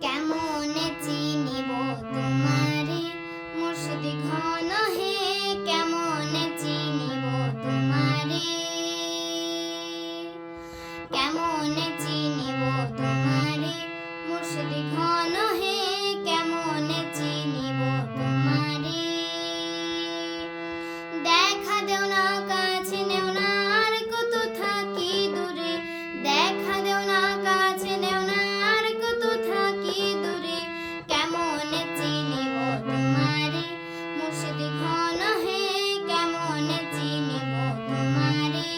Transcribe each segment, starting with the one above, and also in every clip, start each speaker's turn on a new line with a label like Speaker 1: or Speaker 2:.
Speaker 1: কেমনে চিনিব তোমারে মুর্শিদ ঘন হে, কেমনে চিনিব তোমারে, কেমনে চিনিব তোমারে মুর্শিদ ঘন হে, কেমনে চিনিব তোমারে। দেখা দেও না কাছে নেও না আর কত থাকি দূরে, দেখা দেও না কাছে নেও না আর কত থাকি দূরে, কেমনে চিনিব তোমারে মুর্শিদ ঘন হে, কেমনে চিনিব তোমারে,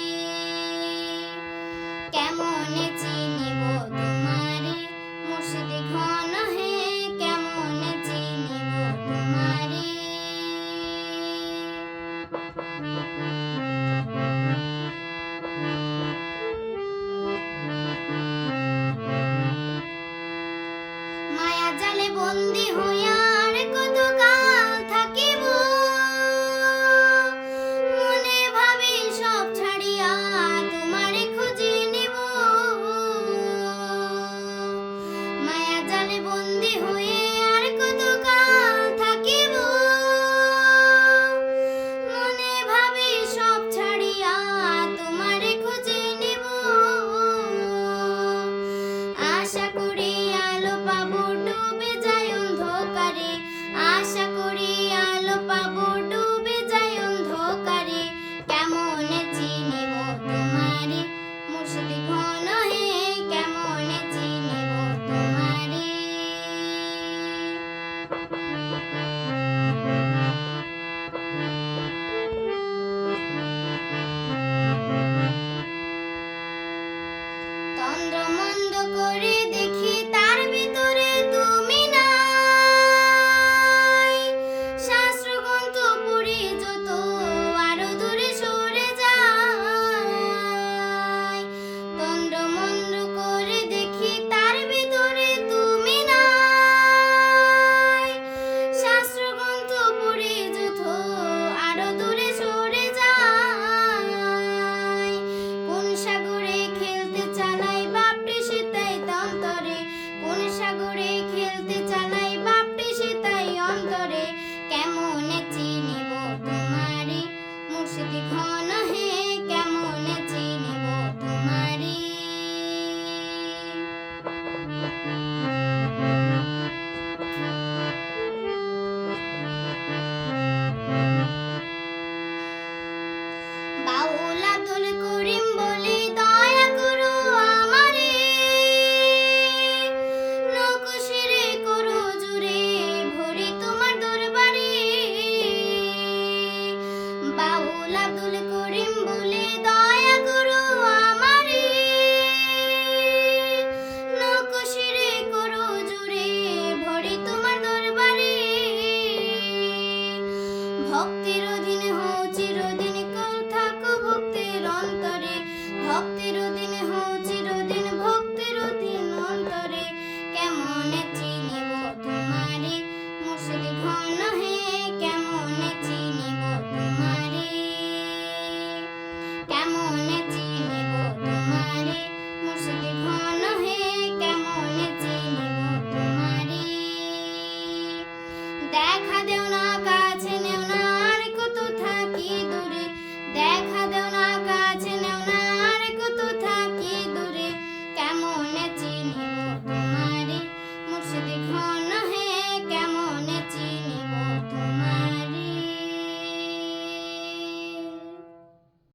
Speaker 1: কেমনে চিনিব তোমারে মুর্শিদ ঘন হে, কেমনে চিনিব তোমারে। মায়া জালে বন্দী হইয়া আর কত কাল থাকিব, মনে ভাবি সব ছাড়িয়া তোমারে খুঁজি নিব। মায়া জালে বন্দী হয়ে আর কত কাল থাকিব, মনে ভাবি সব ছাড়িয়া তোমারে খুঁজি নিব। আশা করি